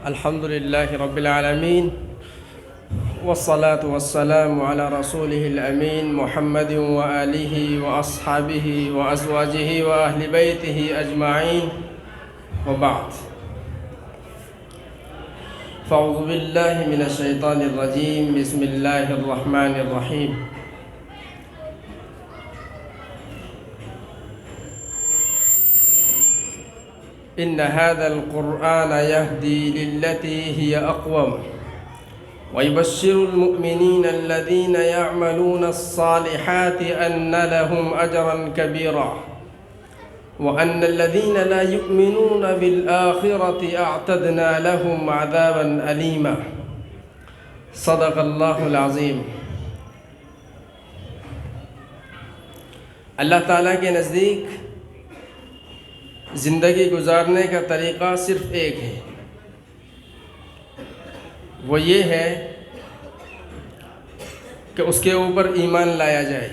الحمد لله رب العالمين والصلاة والسلام على رسوله الأمين محمد وآله وأصحابه وأزواجه وأهل بيته أجمعين وبعد فأعوذ بالله من الشيطان الرجيم بسم الله الرحمن الرحيم إن هذا القرآن يهدي للتي هي أقوم ويبشر المؤمنين الذين يعملون الصالحات أن لهم أجرا كبيرا وأن الذين لا يؤمنون بالآخرة أعتدنا لهم عذابا أليما صدق الله العظيم۔ اللہ تعالیٰ کے نزدیک زندگی گزارنے کا طریقہ صرف ایک ہے، وہ یہ ہے کہ اس کے اوپر ایمان لایا جائے،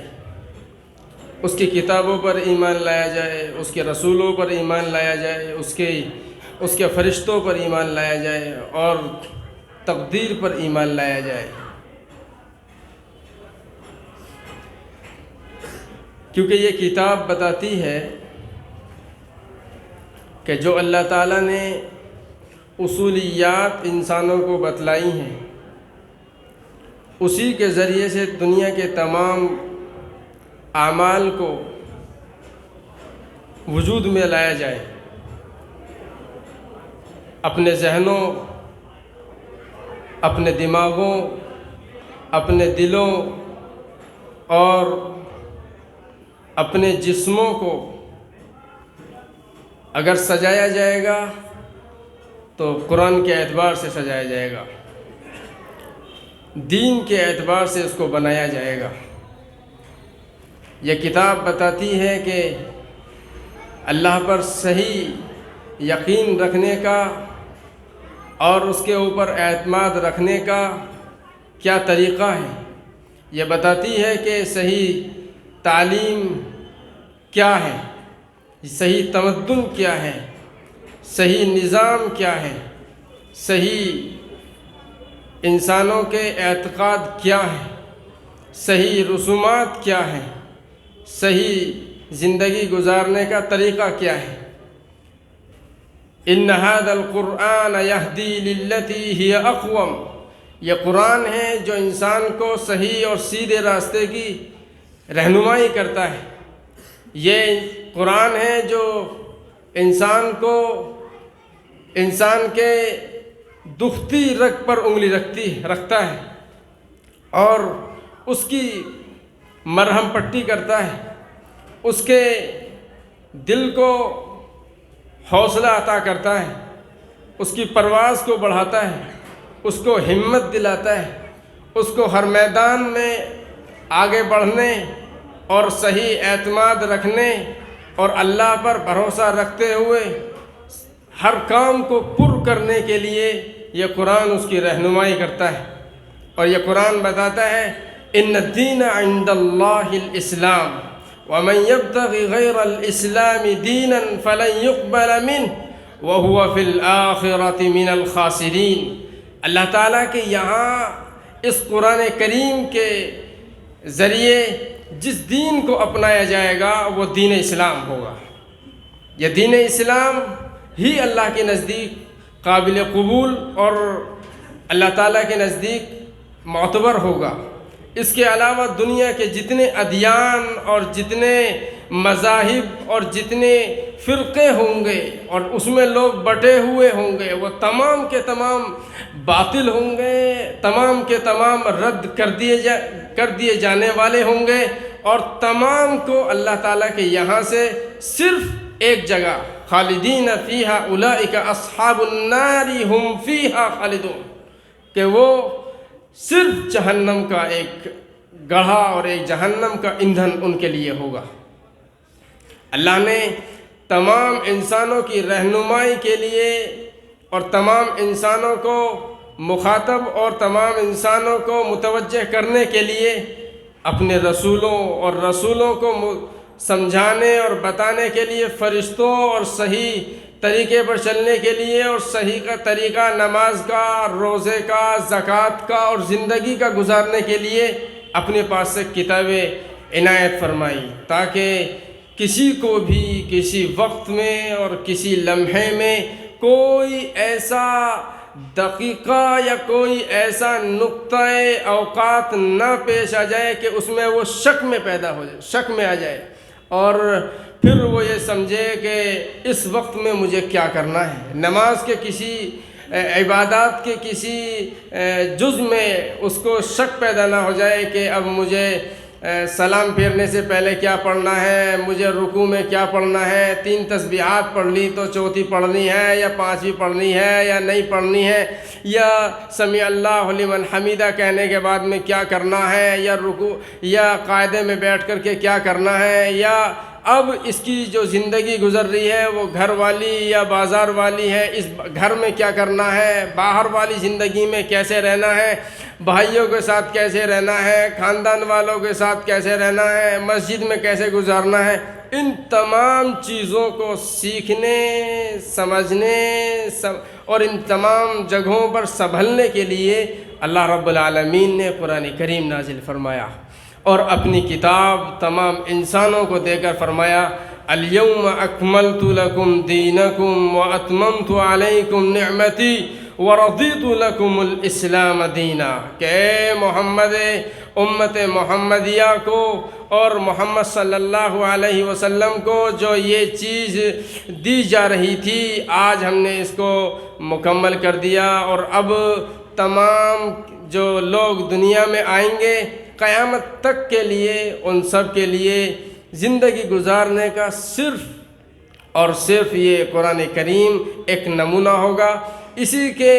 اس کی کتابوں پر ایمان لایا جائے، اس کے رسولوں پر ایمان لایا جائے، اس کے فرشتوں پر ایمان لایا جائے اور تقدیر پر ایمان لایا جائے، کیونکہ یہ کتاب بتاتی ہے کہ جو اللہ تعالیٰ نے اصولیات انسانوں کو بتلائی ہیں اسی کے ذریعے سے دنیا کے تمام اعمال کو وجود میں لایا جائے، اپنے ذہنوں، اپنے دماغوں، اپنے دلوں اور اپنے جسموں کو اگر سجایا جائے گا تو قرآن کے اعتبار سے سجایا جائے گا، دین کے اعتبار سے اس کو بنایا جائے گا۔ یہ کتاب بتاتی ہے کہ اللہ پر صحیح یقین رکھنے کا اور اس کے اوپر اعتماد رکھنے کا کیا طریقہ ہے، یہ بتاتی ہے کہ صحیح تعلیم کیا ہے، صحیح تمدن کیا ہے، صحیح نظام کیا ہے، صحیح انسانوں کے اعتقاد کیا ہے، صحیح رسومات کیا ہے، صحیح زندگی گزارنے کا طریقہ کیا ہے۔ ان هذا القرآن يهدي للتي هي اقوم، یہ قرآن ہے جو انسان کو صحیح اور سیدھے راستے کی رہنمائی کرتا ہے، یہ قرآن ہے جو انسان کو انسان کے دکھتی رگ پر انگلی رکھتا ہے اور اس کی مرہم پٹی کرتا ہے، اس کے دل کو حوصلہ عطا کرتا ہے، اس کی پرواز کو بڑھاتا ہے، اس کو ہمت دلاتا ہے، اس کو ہر میدان میں آگے بڑھنے اور صحیح اعتماد رکھنے اور اللہ پر بھروسہ رکھتے ہوئے ہر کام کو پر کرنے کے لیے یہ قرآن اس کی رہنمائی کرتا ہے۔ اور یہ قرآن بتاتا ہے ان الدین عند اللہ الاسلام ومن یبتغ غیر الاسلام دینا فلن يقبل منه وهو فی الآخرۃ من الخاسرین۔ اللہ تعالیٰ کے یہاں اس قرآن کریم کے ذریعے جس دین کو اپنایا جائے گا وہ دین اسلام ہوگا، یہ دین اسلام ہی اللہ کے نزدیک قابل قبول اور اللہ تعالیٰ کے نزدیک معتبر ہوگا۔ اس کے علاوہ دنیا کے جتنے ادیان اور جتنے مذاہب اور جتنے فرقے ہوں گے اور اس میں لوگ بٹے ہوئے ہوں گے وہ تمام کے تمام باطل ہوں گے، تمام کے تمام رد کر دیے جانے والے ہوں گے اور تمام کو اللہ تعالیٰ کے یہاں سے صرف ایک جگہ خالدین فیہا اولئک اصحاب النار ہم فیہا خالدون، کہ وہ صرف جہنم کا ایک گڑھا اور ایک جہنم کا ایندھن ان کے لیے ہوگا۔ اللہ نے تمام انسانوں کی رہنمائی کے لیے اور تمام انسانوں کو مخاطب اور تمام انسانوں کو متوجہ کرنے کے لیے اپنے رسولوں کو سمجھانے اور بتانے کے لیے فرشتوں اور صحیح طریقے پر چلنے کے لیے اور صحیح کا طریقہ نماز کا، روزے کا، زکوٰۃ کا اور زندگی کا گزارنے کے لیے اپنے پاس سے کتابیں عنایت فرمائی، تاکہ کسی کو بھی کسی وقت میں اور کسی لمحے میں کوئی ایسا دقیقہ یا کوئی ایسا نقطۂ اوقات نہ پیش آ جائے کہ اس میں وہ شک میں پیدا ہو جائے، شک میں آ جائے، اور پھر وہ یہ سمجھے کہ اس وقت میں مجھے کیا کرنا ہے۔ نماز کے کسی عبادات کے کسی جز میں اس کو شک پیدا نہ ہو جائے کہ اب مجھے سلام پھیرنے سے پہلے کیا پڑھنا ہے، مجھے رکوع میں کیا پڑھنا ہے، 3 تسبیحات پڑھ لی تو چوتھی پڑھنی ہے یا 5ویں پڑھنی ہے یا نہیں پڑھنی ہے، یا سمیع اللہ لمن حمیدہ کہنے کے بعد میں کیا کرنا ہے، یا رکوع یا قاعدے میں بیٹھ کر کے کیا کرنا ہے، یا اب اس کی جو زندگی گزر رہی ہے وہ گھر والی یا بازار والی ہے، اس گھر میں کیا کرنا ہے، باہر والی زندگی میں کیسے رہنا ہے، بھائیوں کے ساتھ کیسے رہنا ہے، خاندان والوں کے ساتھ کیسے رہنا ہے، مسجد میں کیسے گزارنا ہے، ان تمام چیزوں کو سیکھنے، سمجھنے اور ان تمام جگہوں پر سنبھلنے کے لیے اللہ رب العالمین نے قرآن کریم نازل فرمایا اور اپنی کتاب تمام انسانوں کو دے کر فرمایا الیوم اکملت لکم دینکم واتممت علیکم نعمتی ورضیت لکم الاسلام دینا، کہ اے محمد، امت محمدیہ کو اور محمد صلی اللہ علیہ وسلم کو جو یہ چیز دی جا رہی تھی، آج ہم نے اس کو مکمل کر دیا، اور اب تمام جو لوگ دنیا میں آئیں گے قیامت تک کے لیے ان سب کے لیے زندگی گزارنے کا صرف اور صرف یہ قرآن کریم ایک نمونہ ہوگا۔ اسی کے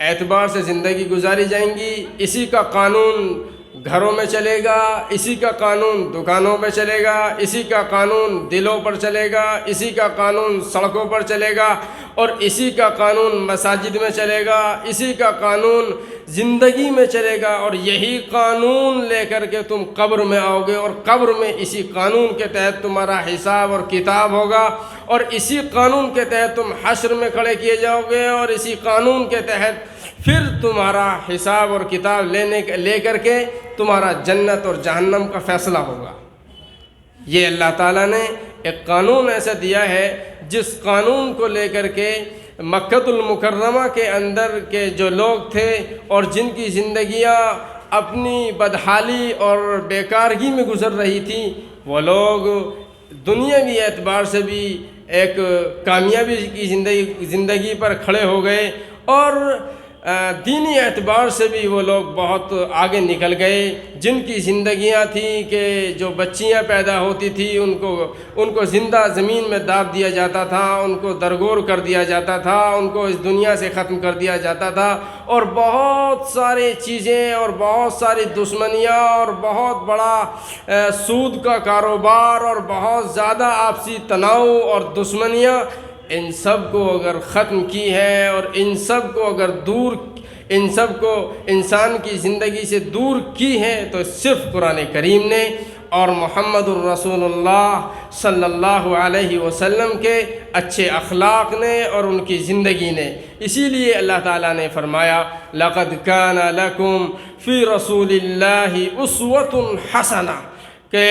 اعتبار سے زندگی گزاری جائیں گی، اسی کا قانون گھروں میں چلے گا، اسی کا قانون دکانوں پہ چلے گا، اسی کا قانون دلوں پر چلے گا، اسی کا قانون سڑکوں پر چلے گا، اور اسی کا قانون مساجد میں چلے گا، اسی کا قانون زندگی میں چلے گا، اور یہی قانون لے کر کے تم قبر میں آؤ گے، اور قبر میں اسی قانون کے تحت تمہارا حساب اور کتاب ہوگا، اور اسی قانون کے تحت تم حشر میں کھڑے کیے جاؤ گے، اور اسی قانون کے تحت پھر تمہارا حساب اور کتاب لے کر کے تمہارا جنت اور جہنم کا فیصلہ ہوگا۔ یہ اللہ تعالیٰ نے ایک قانون ایسا دیا ہے جس قانون کو لے کر کے مکۃ المکرمہ کے اندر کے جو لوگ تھے اور جن کی زندگیاں اپنی بدحالی اور بیکارگی میں گزر رہی تھیں، وہ لوگ دنیاوی اعتبار سے بھی ایک کامیابی کی زندگی پر کھڑے ہو گئے، اور دینی اعتبار سے بھی وہ لوگ بہت آگے نکل گئے۔ جن کی زندگیاں تھیں کہ جو بچیاں پیدا ہوتی تھیں ان کو زندہ زمین میں داب دیا جاتا تھا، ان کو درگور کر دیا جاتا تھا، ان کو اس دنیا سے ختم کر دیا جاتا تھا، اور بہت ساری چیزیں اور بہت ساری دشمنیاں اور بہت بڑا سود کا کاروبار اور بہت زیادہ آپسی تناؤ اور دشمنیاں، ان سب کو اگر ختم کی ہے اور ان سب کو اگر ان سب کو انسان کی زندگی سے دور کی ہے تو صرف قرآن کریم نے اور محمد الرسول اللہ صلی اللہ علیہ وسلم کے اچھے اخلاق نے اور ان کی زندگی نے۔ اسی لیے اللہ تعالیٰ نے فرمایا لَقَدْ كَانَ لَكُمْ فِي رَسُولِ اللَّهِ أُسْوَةٌ حَسَنَةٌ، کہ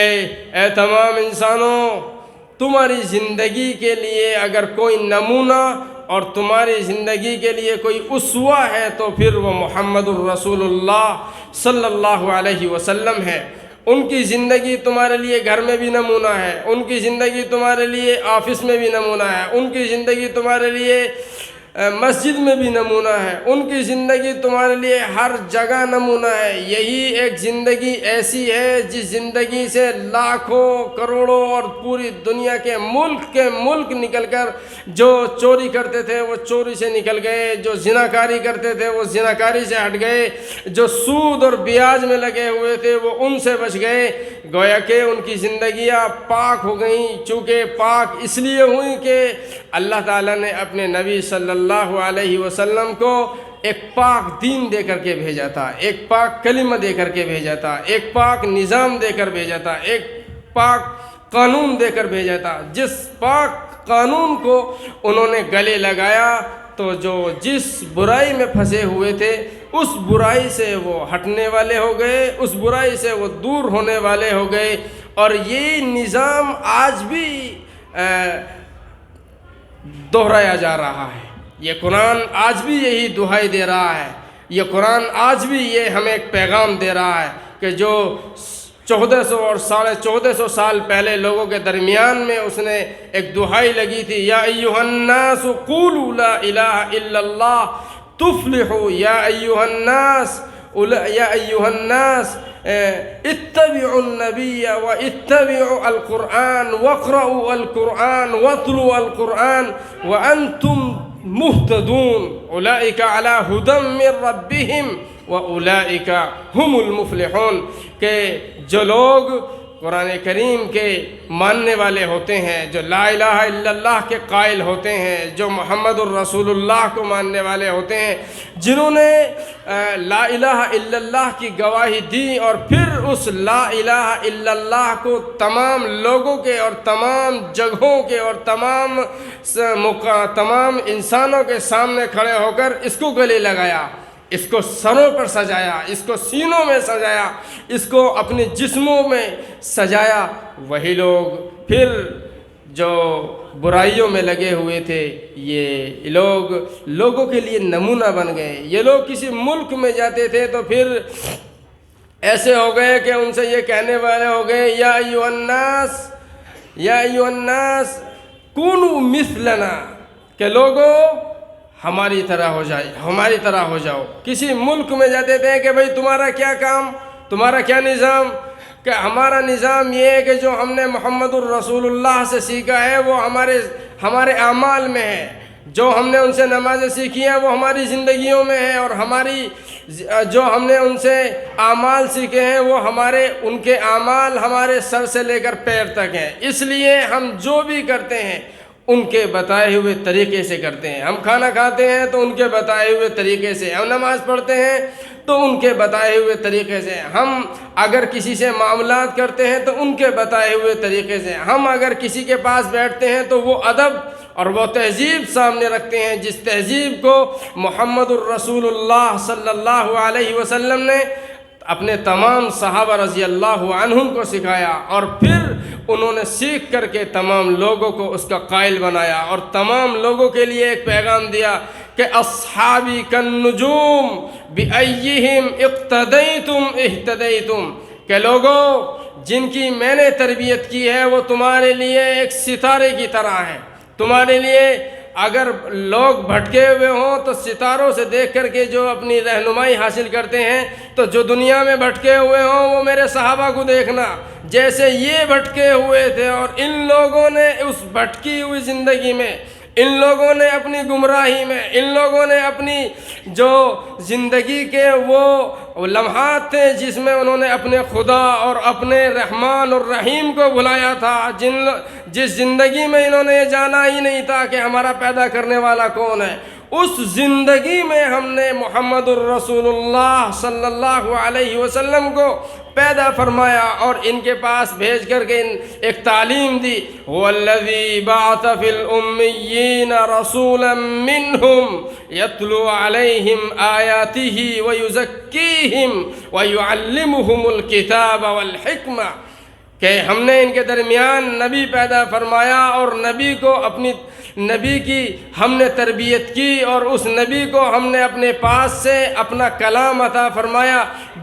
اے تمام انسانوں، تمہاری زندگی کے لیے اگر کوئی نمونہ اور تمہاری زندگی کے لیے کوئی اسوہ ہے تو پھر وہ محمد الرسول اللہ صلی اللہ علیہ وسلم ہے۔ ان کی زندگی تمہارے لیے گھر میں بھی نمونہ ہے، ان کی زندگی تمہارے لیے آفس میں بھی نمونہ ہے، ان کی زندگی تمہارے لیے مسجد میں بھی نمونہ ہے، ان کی زندگی تمہارے لیے ہر جگہ نمونہ ہے۔ یہی ایک زندگی ایسی ہے جس زندگی سے لاکھوں کروڑوں اور پوری دنیا کے ملک نکل کر جو چوری کرتے تھے وہ چوری سے نکل گئے، جو زناکاری کرتے تھے وہ زناکاری سے ہٹ گئے، جو سود اور بیاج میں لگے ہوئے تھے وہ ان سے بچ گئے۔ گویا کہ ان کی زندگیاں پاک ہو گئیں، چونکہ پاک اس لیے ہوئیں کہ اللہ تعالیٰ نے اپنے نبی صلی اللہ علیہ وسلم کو ایک پاک دین دے کر کے بھیجا تھا، ایک پاک کلمہ دے کر کے بھیجا تھا، ایک پاک نظام دے کر بھیجا تھا، ایک پاک قانون دے کر بھیجا تھا۔ جس پاک قانون کو انہوں نے گلے لگایا، تو جو جس برائی میں پھنسے ہوئے تھے اس برائی سے وہ ہٹنے والے ہو گئے، اس برائی سے وہ دور ہونے والے ہو گئے۔ اور یہ نظام آج بھی دہرایا جا رہا ہے۔ یہ قرآن آج بھی یہی دہائی دے رہا ہے، یہ قرآن آج بھی یہ ہمیں ایک پیغام دے رہا ہے کہ جو 1400 اور 1450 سال پہلے لوگوں کے درمیان میں اس نے ایک دہائی لگی تھی، یا ایھا الناس قولوا لا الہ الا اللہ تفلحوا، یا ایھا الناس اتبعوا النبی واتبعوا القرآن واقرؤوا القرآن واتلوا القرآن وانتم مہتدون، اولئک علی ھدی من ربہم واولئک ھم المفلحون، کہ جو لوگ قرآن کریم کے ماننے والے ہوتے ہیں، جو لا الہ الا اللہ کے قائل ہوتے ہیں، جو محمد الرسول اللہ کو ماننے والے ہوتے ہیں، جنہوں نے لا الہ الا اللہ کی گواہی دی اور پھر اس لا الہ الا اللہ کو تمام لوگوں کے اور تمام جگہوں کے اور تمام انسانوں کے سامنے کھڑے ہو کر اس کو گلے لگایا، اس کو سروں پر سجایا، اس کو سینوں میں سجایا، اس کو اپنے جسموں میں سجایا، وہی لوگ پھر جو برائیوں میں لگے ہوئے تھے، یہ لوگ لوگوں کے لیے نمونہ بن گئے۔ یہ لوگ کسی ملک میں جاتے تھے تو پھر ایسے ہو گئے کہ ان سے یہ کہنے والے ہو گئے، یا ایھا الناس کونوا مثلنا، کہ لوگوں ہماری طرح ہو جاؤ۔ کسی ملک میں جاتے تھے کہ بھئی تمہارا کیا کام، تمہارا کیا نظام، کہ ہمارا نظام یہ ہے کہ جو ہم نے محمد الرسول اللہ سے سیکھا ہے وہ ہمارے اعمال میں ہے، جو ہم نے ان سے نمازیں سیکھی ہیں وہ ہماری زندگیوں میں ہے، اور جو ہم نے ان سے اعمال سیکھے ہیں وہ ان کے اعمال ہمارے سر سے لے کر پیر تک ہیں، اس لیے ہم جو بھی کرتے ہیں ان کے بتائے ہوئے طریقے سے کرتے ہیں۔ ہم کھانا کھاتے ہیں تو ان کے بتائے ہوئے طریقے سے، ہم نماز پڑھتے ہیں تو ان کے بتائے ہوئے طریقے سے، ہم اگر کسی سے معاملات کرتے ہیں تو ان کے بتائے ہوئے طریقے سے، ہم اگر کسی کے پاس بیٹھتے ہیں تو وہ ادب اور وہ تہذیب سامنے رکھتے ہیں جس تہذیب کو محمد الرسول اللہ صلی اللہ علیہ وسلم نے اپنے تمام صحابہ رضی اللہ عنہم کو سکھایا، اور پھر انہوں نے سیکھ کر کے تمام لوگوں کو اس کا قائل بنایا، اور تمام لوگوں کے لیے ایک پیغام دیا کہ اصحابی کالنجوم بأیہم اقتدیتم اہتدیتم، کہ لوگوں جن کی میں نے تربیت کی ہے وہ تمہارے لیے ایک ستارے کی طرح ہے۔ تمہارے لیے اگر لوگ بھٹکے ہوئے ہوں تو ستاروں سے دیکھ کر کے جو اپنی رہنمائی حاصل کرتے ہیں، تو جو دنیا میں بھٹکے ہوئے ہوں وہ میرے صحابہ کو دیکھنا، جیسے یہ بھٹکے ہوئے تھے، اور ان لوگوں نے اس بھٹکی ہوئی زندگی میں، ان لوگوں نے اپنی گمراہی میں، ان لوگوں نے اپنی جو زندگی کے وہ لمحات تھے جس میں انہوں نے اپنے خدا اور اپنے رحمان اور رحیم کو بھلایا تھا، جس زندگی میں انہوں نے یہ جانا ہی نہیں تھا کہ ہمارا پیدا کرنے والا کون ہے، اس زندگی میں ہم نے محمد الرسول اللہ صلی اللہ علیہ وسلم کو پیدا فرمایا اور ان کے پاس بھیج کر کے ایک تعلیم دی۔ وَالَّذِي بَعَثَ فِي الْأُمِّيِّينَ رَسُولًا مِّنْهُمْ يَتْلُو عَلَيْهِمْ آيَاتِهِ وَيُزَكِّيهِمْ وَيُعَلِّمُهُمُ الْكِتَابَ وَالْحِكْمَةَ، کہ ہم نے ان کے درمیان نبی پیدا فرمایا، اور نبی کی ہم نے تربیت کی، اور اس نبی کو ہم نے اپنے پاس سے اپنا کلام عطا فرمایا،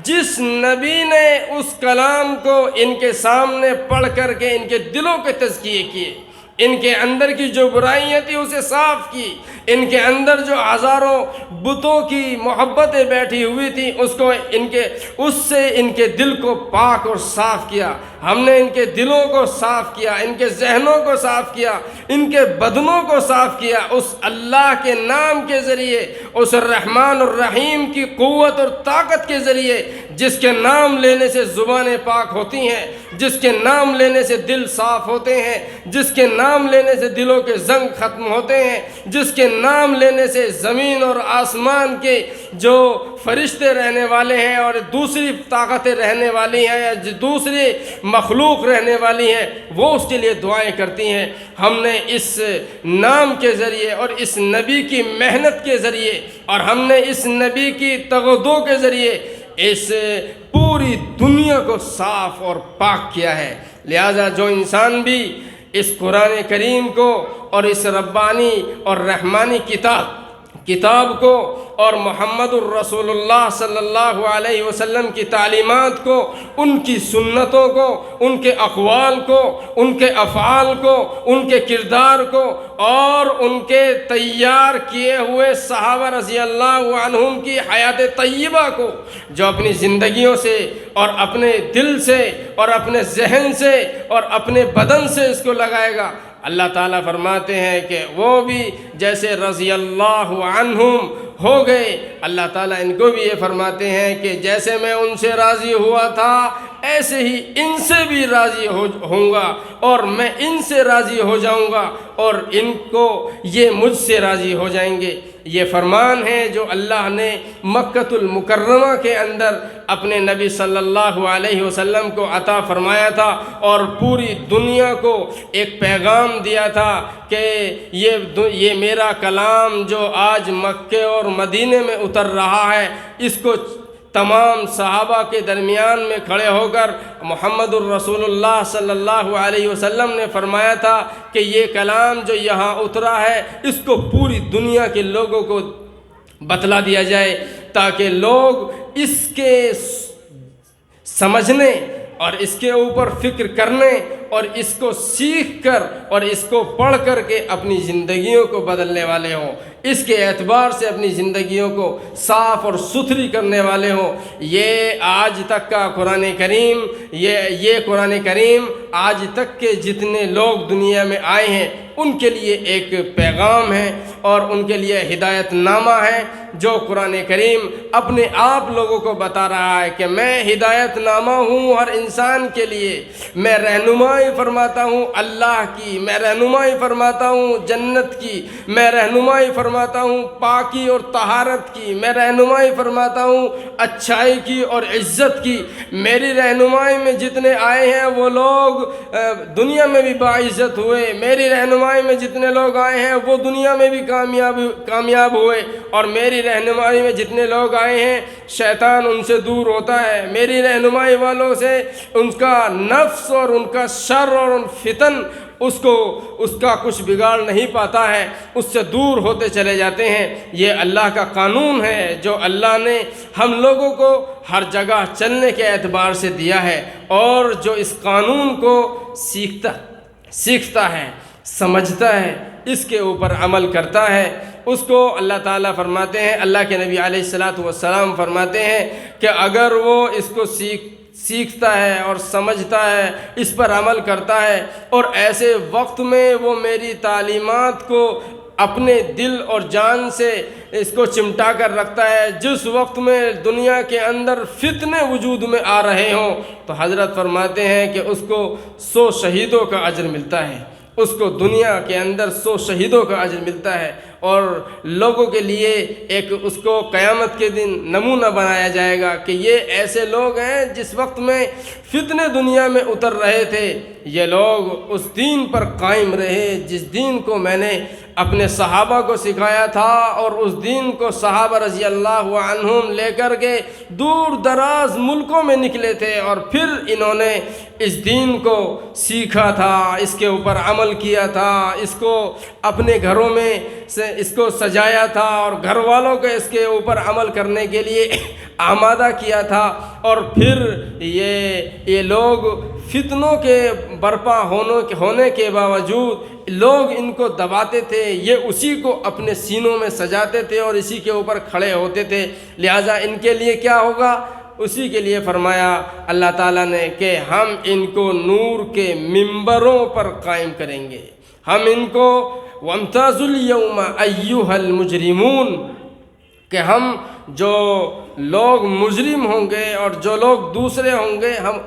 جس نبی نے اس کلام کو ان کے سامنے پڑھ کر کے ان کے دلوں کے تزکیے کیے، ان کے اندر کی جو برائیاں تھیں اسے صاف کی، ان کے اندر جو ہزاروں بتوں کی محبتیں بیٹھی ہوئی تھیں اس سے ان کے دل کو پاک اور صاف کیا۔ ہم نے ان کے دلوں کو صاف کیا، ان کے ذہنوں کو صاف کیا، ان کے بدنوں کو صاف کیا، اس اللہ کے نام کے ذریعے، اس الرحمن الرحیم کی قوت اور طاقت کے ذریعے، جس کے نام لینے سے زبانیں پاک ہوتی ہیں، جس کے نام لینے سے دل صاف ہوتے ہیں، جس کے نام لینے سے دلوں کے زنگ ختم ہوتے ہیں، جس کے نام لینے سے زمین اور آسمان کے جو فرشتے رہنے والے ہیں اور دوسری طاقتیں رہنے والی ہیں یا دوسری مخلوق رہنے والی ہیں، وہ اس کے لیے دعائیں کرتی ہیں۔ ہم نے اس نام کے ذریعے اور اس نبی کی محنت کے ذریعے اور ہم نے اس نبی کی تغدو کے ذریعے اس پوری دنیا کو صاف اور پاک کیا ہے۔ لہذا جو انسان بھی اس قرآن کریم کو اور اس ربانی اور رحمانی کتاب کو اور محمد الرسول اللہ صلی اللہ علیہ وسلم کی تعلیمات کو، ان کی سنتوں کو، ان کے اقوال کو، ان کے افعال کو، ان کے کردار کو اور ان کے تیار کیے ہوئے صحابہ رضی اللہ عنہم کی حیات طیبہ کو جو اپنی زندگیوں سے اور اپنے دل سے اور اپنے ذہن سے اور اپنے بدن سے اس کو لگائے گا، اللہ تعالیٰ فرماتے ہیں کہ وہ بھی جیسے رضی اللہ عنہم ہو گئے، اللہ تعالیٰ ان کو بھی یہ فرماتے ہیں کہ جیسے میں ان سے راضی ہوا تھا ایسے ہی ان سے بھی راضی ہوں گا اور میں ان سے راضی ہو جاؤں گا اور ان کو یہ مجھ سے راضی ہو جائیں گے۔ یہ فرمان ہے جو اللہ نے مکۃ المکرمہ کے اندر اپنے نبی صلی اللہ علیہ وسلم کو عطا فرمایا تھا اور پوری دنیا کو ایک پیغام دیا تھا کہ یہ میرا کلام جو آج مکے اور مدینے میں اتر رہا ہے، اس کو تمام صحابہ کے درمیان میں کھڑے ہو کر محمد الرسول اللہ صلی اللہ علیہ وسلم نے فرمایا تھا کہ یہ کلام جو یہاں اترا ہے اس کو پوری دنیا کے لوگوں کو بتلا دیا جائے تاکہ لوگ اس کے سمجھنے اور اس کے اوپر فکر کرنے اور اس کو سیکھ کر اور اس کو پڑھ کر کے اپنی زندگیوں کو بدلنے والے ہوں، اس کے اعتبار سے اپنی زندگیوں کو صاف اور ستھری کرنے والے ہوں۔ یہ آج تک کا قرآن کریم یہ قرآن کریم آج تک کے جتنے لوگ دنیا میں آئے ہیں ان کے لیے ایک پیغام ہے اور ان کے لیے ہدایت نامہ ہے جو قرآن کریم اپنے آپ لوگوں کو بتا رہا ہے کہ میں ہدایت نامہ ہوں ہر انسان کے لیے، میں رہنمائی فرماتا ہوں اللہ کی، میں رہنمائی فرماتا ہوں جنت کی، میں رہنمائی فرماتا ہوں پاکی اور طہارت کی، میں رہنمائی فرماتا ہوں اچھائی کی اور عزت کی۔ میری رہنمائی میں جتنے آئے ہیں وہ لوگ دنیا میں بھی باعزت ہوئے، میری رہنمائی میں جتنے لوگ آئے ہیں وہ دنیا میں بھی کامیاب ہوئے، اور میری رہنمائی میں جتنے لوگ آئے ہیں شیطان ان سے دور ہوتا ہے، میری رہنمائی والوں سے ان کا نفس اور ان کا شر اور ان فتن اس کا کچھ بگاڑ نہیں پاتا ہے، اس سے دور ہوتے چلے جاتے ہیں۔ یہ اللہ کا قانون ہے جو اللہ نے ہم لوگوں کو ہر جگہ چلنے کے اعتبار سے دیا ہے، اور جو اس قانون کو سیکھتا ہے، سمجھتا ہے، اس کے اوپر عمل کرتا ہے، اس کو اللہ تعالیٰ فرماتے ہیں، اللہ کے نبی علیہ الصلاۃ والسلام فرماتے ہیں کہ اگر وہ اس کو سیکھتا ہے اور سمجھتا ہے، اس پر عمل کرتا ہے اور ایسے وقت میں وہ میری تعلیمات کو اپنے دل اور جان سے اس کو چمٹا کر رکھتا ہے، جس وقت میں دنیا کے اندر فتنے وجود میں آ رہے ہوں، تو حضرت فرماتے ہیں کہ اس کو 100 شہیدوں کا اجر ملتا ہے، اس کو دنیا کے اندر 100 شہیدوں کا اجر ملتا ہے، اور لوگوں کے لیے ایک اس کو قیامت کے دن نمونہ بنایا جائے گا کہ یہ ایسے لوگ ہیں جس وقت میں فتنے دنیا میں اتر رہے تھے، یہ لوگ اس دین پر قائم رہے جس دین کو میں نے اپنے صحابہ کو سکھایا تھا، اور اس دین کو صحابہ رضی اللہ عنہم لے کر کے دور دراز ملکوں میں نکلے تھے، اور پھر انہوں نے اس دین کو سیکھا تھا، اس کے اوپر عمل کیا تھا، اس کو اپنے گھروں میں سے اس کو سجایا تھا اور گھر والوں کو اس کے اوپر عمل کرنے کے لیے آمادہ کیا تھا، اور پھر یہ لوگ فتنوں کے برپا ہونے کے باوجود لوگ ان کو دباتے تھے، یہ اسی کو اپنے سینوں میں سجاتے تھے اور اسی کے اوپر کھڑے ہوتے تھے، لہٰذا ان کے لیے کیا ہوگا؟ اسی کے لیے فرمایا اللہ تعالیٰ نے کہ ہم ان کو نور کے ممبروں پر قائم کریں گے، ہم ان کو وَامْتَازُوا الْيَوْمَ أَيُّهَا الْمُجْرِمُونَ کہ ہم جو لوگ مجرم ہوں گے اور جو لوگ دوسرے ہوں گے ہم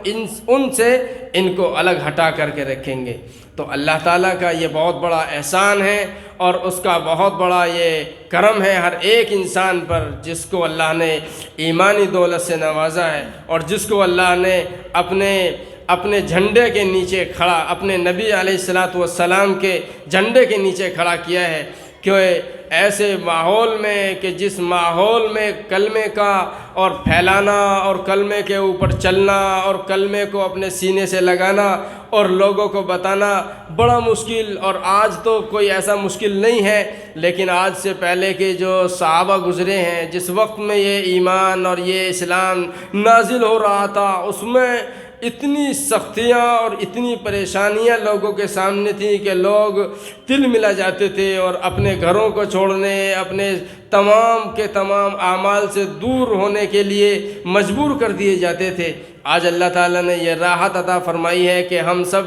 ان سے ان کو الگ ہٹا کر کے رکھیں گے۔ تو اللہ تعالیٰ کا یہ بہت بڑا احسان ہے اور اس کا بہت بڑا یہ کرم ہے ہر ایک انسان پر، جس کو اللہ نے ایمانی دولت سے نوازا ہے اور جس کو اللہ نے اپنے جھنڈے کے نیچے کھڑا، اپنے نبی علیہ السلام کے جھنڈے کے نیچے کھڑا کیا ہے، کہ ایسے ماحول میں کہ جس ماحول میں کلمے کا اور پھیلانا اور کلمے کے اوپر چلنا اور کلمے کو اپنے سینے سے لگانا اور لوگوں کو بتانا بڑا مشکل، اور آج تو کوئی ایسا مشکل نہیں ہے، لیکن آج سے پہلے کے جو صحابہ گزرے ہیں جس وقت میں یہ ایمان اور یہ اسلام نازل ہو رہا تھا، اس میں اتنی سختیاں اور اتنی پریشانیاں لوگوں کے سامنے تھیں کہ لوگ تل ملا جاتے تھے اور اپنے گھروں کو چھوڑنے، اپنے تمام کے تمام اعمال سے دور ہونے کے لیے مجبور کر دیے جاتے تھے۔ آج اللہ تعالیٰ نے یہ راحت عطا فرمائی ہے کہ ہم سب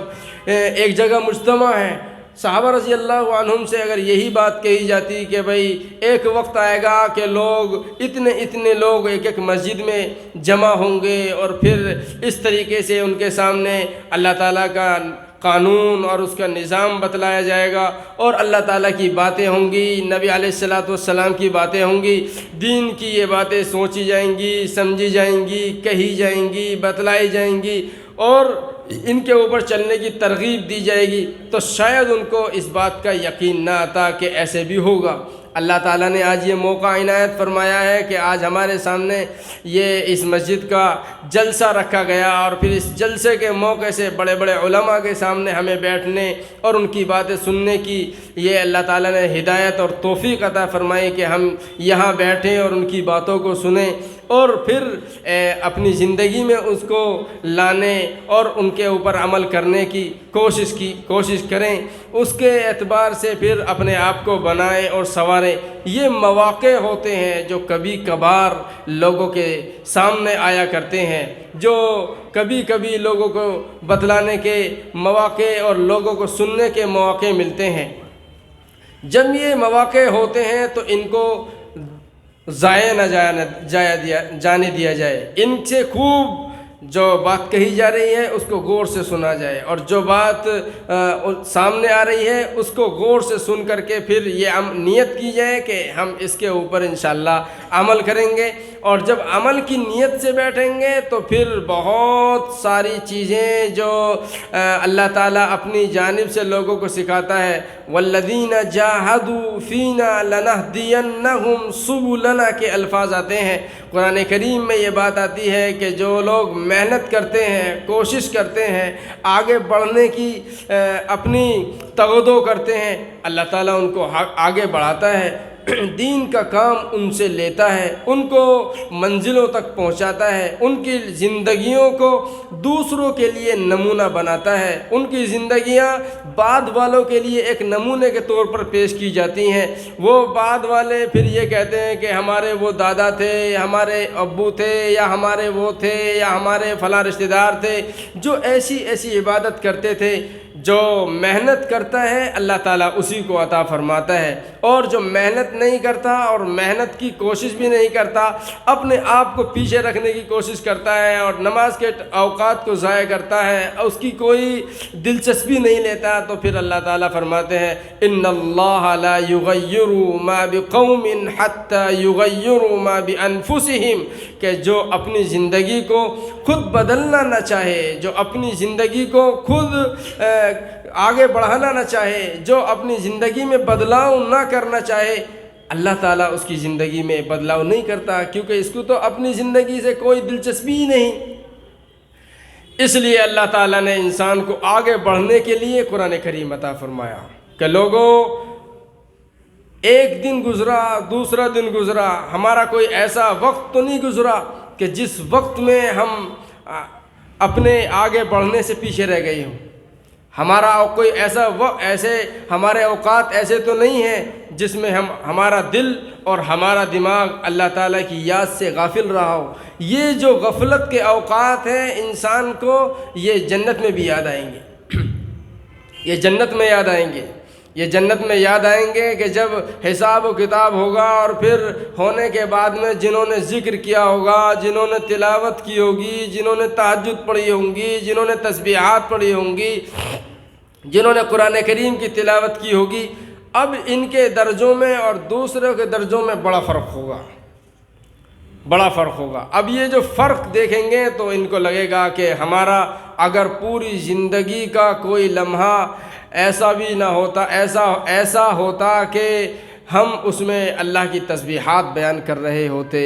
ایک جگہ مجتمع ہیں۔ صحابہ رضی اللہ عنہم سے اگر یہی بات کہی جاتی کہ بھئی ایک وقت آئے گا کہ لوگ اتنے لوگ ایک مسجد میں جمع ہوں گے اور پھر اس طریقے سے ان کے سامنے اللہ تعالیٰ کا قانون اور اس کا نظام بتلایا جائے گا اور اللہ تعالیٰ کی باتیں ہوں گی، نبی علیہ السلام کی باتیں ہوں گی، دین کی یہ باتیں سوچی جائیں گی، سمجھی جائیں گی، کہی جائیں گی، بتلائی جائیں گی اور ان کے اوپر چلنے کی ترغیب دی جائے گی، تو شاید ان کو اس بات کا یقین نہ آتا کہ ایسے بھی ہوگا۔ اللہ تعالیٰ نے آج یہ موقع عنایت فرمایا ہے کہ آج ہمارے سامنے یہ اس مسجد کا جلسہ رکھا گیا اور پھر اس جلسے کے موقع سے بڑے بڑے علماء کے سامنے ہمیں بیٹھنے اور ان کی باتیں سننے کی یہ اللہ تعالیٰ نے ہدایت اور توفیق عطا فرمائی کہ ہم یہاں بیٹھیں اور ان کی باتوں کو سنیں اور پھر اپنی زندگی میں اس کو لانے اور ان کے اوپر عمل کرنے کی کوشش کریں، اس کے اعتبار سے پھر اپنے آپ کو بنائیں اور سنواریں۔ یہ مواقع ہوتے ہیں جو کبھی کبھار لوگوں کے سامنے آیا کرتے ہیں، جو کبھی کبھی لوگوں کو بتلانے کے مواقع اور لوگوں کو سننے کے مواقع ملتے ہیں۔ جب یہ مواقع ہوتے ہیں تو ان کو ضائع نہ جانے دیا جائے، ان سے خوب جو بات کہی جا رہی ہے اس کو غور سے سنا جائے اور جو بات سامنے آ رہی ہے اس کو غور سے سن کر کے پھر یہ نیت کی جائے کہ ہم اس کے اوپر انشاءاللہ عمل کریں گے، اور جب عمل کی نیت سے بیٹھیں گے تو پھر بہت ساری چیزیں جو اللہ تعالیٰ اپنی جانب سے لوگوں کو سکھاتا ہے، والذین جاہدوا فینا لنہدینہم سبلنا کے الفاظ آتے ہیں قرآن کریم میں۔ یہ بات آتی ہے کہ جو لوگ محنت کرتے ہیں، کوشش کرتے ہیں، آگے بڑھنے کی اپنی تغدو کرتے ہیں، اللہ تعالیٰ ان کو آگے بڑھاتا ہے، دین کا کام ان سے لیتا ہے، ان کو منزلوں تک پہنچاتا ہے، ان کی زندگیوں کو دوسروں کے لیے نمونہ بناتا ہے، ان کی زندگیاں بعد والوں کے لیے ایک نمونے کے طور پر پیش کی جاتی ہیں۔ وہ بعد والے پھر یہ کہتے ہیں کہ ہمارے وہ دادا تھے، ہمارے ابو تھے، یا ہمارے وہ تھے، یا ہمارے فلاں رشتہ دار تھے جو ایسی عبادت کرتے تھے۔ جو محنت کرتا ہے اللہ تعالیٰ اسی کو عطا فرماتا ہے، اور جو محنت نہیں کرتا اور محنت کی کوشش بھی نہیں کرتا، اپنے آپ کو پیچھے رکھنے کی کوشش کرتا ہے اور نماز کے اوقات کو ضائع کرتا ہے، اس کی کوئی دلچسپی نہیں لیتا، تو پھر اللہ تعالیٰ فرماتے ہیں ان اللہ لا یغیر ما بقوم حتی یغیروا ما بانفسہم، کہ جو اپنی زندگی کو خود بدلنا نہ چاہے، جو اپنی زندگی کو خود آگے بڑھانا نہ چاہے، جو اپنی زندگی میں بدلاؤ نہ کرنا چاہے، اللہ تعالیٰ اس کی زندگی میں بدلاؤ نہیں کرتا، کیونکہ اس کو تو اپنی زندگی سے کوئی دلچسپی ہی نہیں۔ اس لیے اللہ تعالیٰ نے انسان کو آگے بڑھنے کے لیے قرآن کریم عطا فرمایا کہ لوگوں ایک دن گزرا، دوسرا دن گزرا، ہمارا کوئی ایسا وقت تو نہیں گزرا کہ جس وقت میں ہم اپنے آگے بڑھنے سے پیچھے رہ گئے ہوں۔ ہمارا کوئی ایسا وقت، ہمارے اوقات ایسے تو نہیں ہیں جس میں ہمارا دل اور ہمارا دماغ اللہ تعالیٰ کی یاد سے غافل رہا ہو۔ یہ جو غفلت کے اوقات ہیں انسان کو یہ جنت میں بھی یاد آئیں گے، یہ جنت میں یاد آئیں گے۔ یہ جنت میں یاد آئیں گے کہ جب حساب و کتاب ہوگا اور پھر ہونے کے بعد میں جنہوں نے ذکر کیا ہوگا، جنہوں نے تلاوت کی ہوگی، جنہوں نے تہجد پڑھی ہوں گی، جنہوں نے تسبیحات پڑھی ہوں گی، جنہوں نے قرآن کریم کی تلاوت کی ہوگی، اب ان کے درجوں میں اور دوسروں کے درجوں میں بڑا فرق ہوگا، بڑا فرق ہوگا۔ اب یہ جو فرق دیکھیں گے تو ان کو لگے گا کہ ہمارا اگر پوری زندگی کا کوئی لمحہ ایسا بھی نہ ہوتا، ایسا ہوتا کہ ہم اس میں اللہ کی تسبیحات بیان کر رہے ہوتے،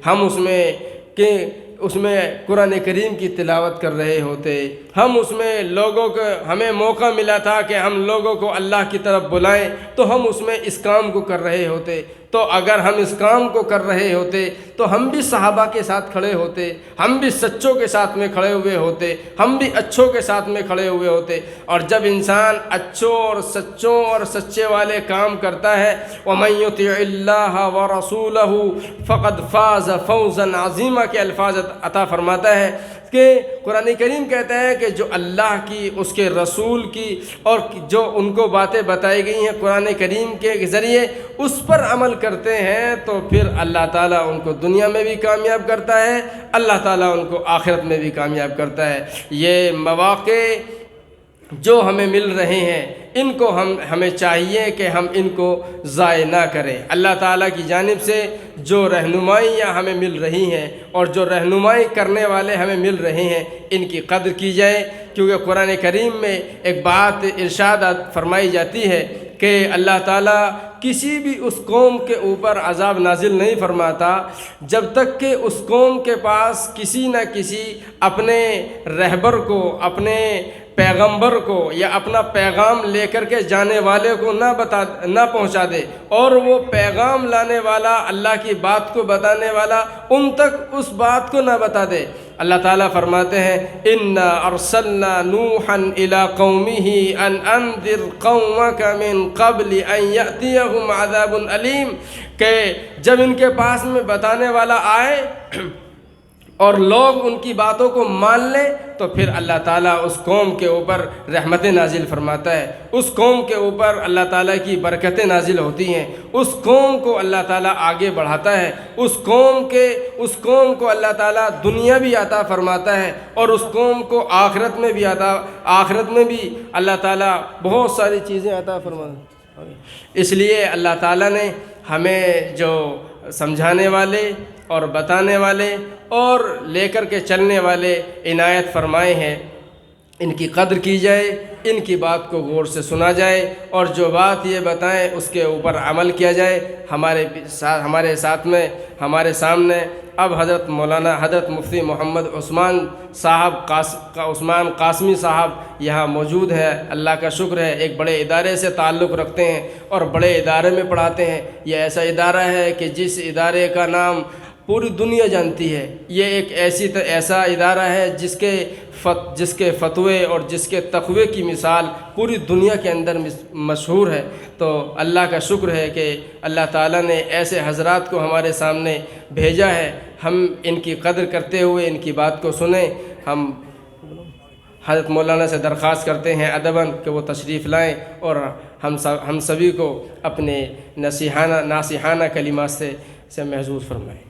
ہم اس میں قرآن کریم کی تلاوت کر رہے ہوتے، ہم اس میں لوگوں کو ہمیں موقع ملا تھا کہ ہم لوگوں کو اللہ کی طرف بلائیں تو ہم اس میں اس کام کو کر رہے ہوتے، تو اگر ہم اس کام کو کر رہے ہوتے تو ہم بھی صحابہ کے ساتھ کھڑے ہوتے، ہم بھی سچوں کے ساتھ میں کھڑے ہوئے ہوتے، ہم بھی اچھوں کے ساتھ میں کھڑے ہوئے ہوتے۔ اور جب انسان اچھوں اور سچوں اور سچے والے کام کرتا ہے، وَمَن يُطِعِ اللَّهَ وَرَسُولَهُ فَقَدْ فَازَ فَوْزًا عَظِيمًا کے الفاظ عطا فرماتا ہے کہ قرآن کریم کہتا ہے کہ جو اللہ کی، اس کے رسول کی اور جو ان کو باتیں بتائی گئی ہیں قرآن کریم کے ذریعے، اس پر عمل کرتے ہیں تو پھر اللہ تعالیٰ ان کو دنیا میں بھی کامیاب کرتا ہے، اللہ تعالیٰ ان کو آخرت میں بھی کامیاب کرتا ہے۔ یہ مواقع جو ہمیں مل رہے ہیں ان کو ہمیں چاہیے کہ ہم ان کو ضائع نہ کریں۔ اللہ تعالیٰ کی جانب سے جو رہنمائیاں ہمیں مل رہی ہیں اور جو رہنمائی کرنے والے ہمیں مل رہے ہیں ان کی قدر کی جائے، کیونکہ قرآن کریم میں ایک بات ارشاد فرمائی جاتی ہے کہ اللہ تعالیٰ کسی بھی اس قوم کے اوپر عذاب نازل نہیں فرماتا جب تک کہ اس قوم کے پاس کسی نہ کسی اپنے رہبر کو، اپنے پیغمبر کو یا اپنا پیغام لے کر کے جانے والے کو نہ پہنچا دے، اور وہ پیغام لانے والا، اللہ کی بات کو بتانے والا ان تک اس بات کو نہ بتا دے۔ اللہ تعالیٰ فرماتے ہیں اِنَّا أَرْسَلْنَا نُوحًا إِلَىٰ قَوْمِهِ أَنْ أَنذِرْ قَوْمَكَ مِنْ قَبْلِ أَنْ يَأْتِيَهُمْ عَذَابٌ أَلِيمٌ کہ جب ان کے پاس میں بتانے والا آئے اور لوگ ان کی باتوں کو مان لیں تو پھر اللہ تعالیٰ اس قوم کے اوپر رحمتیں نازل فرماتا ہے، اس قوم کے اوپر اللہ تعالیٰ کی برکتیں نازل ہوتی ہیں، اس قوم کو اللہ تعالیٰ آگے بڑھاتا ہے، اس قوم کو اللہ تعالیٰ دنیا بھی عطا فرماتا ہے اور اس قوم کو آخرت میں بھی اللہ تعالیٰ بہت ساری چیزیں عطا فرماتا ہے۔ اس لیے اللہ تعالیٰ نے ہمیں جو سمجھانے والے اور بتانے والے اور لے کر کے چلنے والے عنایت فرمائے ہیں، ان کی قدر کی جائے، ان کی بات کو غور سے سنا جائے اور جو بات یہ بتائیں اس کے اوپر عمل کیا جائے۔ ہمارے سامنے اب حضرت مفتی محمد عثمان قاسمی صاحب یہاں موجود ہے۔ اللہ کا شکر ہے، ایک بڑے ادارے سے تعلق رکھتے ہیں اور بڑے ادارے میں پڑھاتے ہیں۔ یہ ایسا ادارہ ہے کہ جس ادارے کا نام پوری دنیا جانتی ہے، یہ ایک ایسا ادارہ ہے جس کے فتوے اور جس کے تقوی کی مثال پوری دنیا کے اندر مشہور ہے۔ تو اللہ کا شکر ہے کہ اللہ تعالیٰ نے ایسے حضرات کو ہمارے سامنے بھیجا ہے، ہم ان کی قدر کرتے ہوئے ان کی بات کو سنیں۔ ہم حضرت مولانا سے درخواست کرتے ہیں ادباً کہ وہ تشریف لائیں اور ہم سبھی کو اپنے ناصحانہ کلمات سے محظوظ فرمائیں۔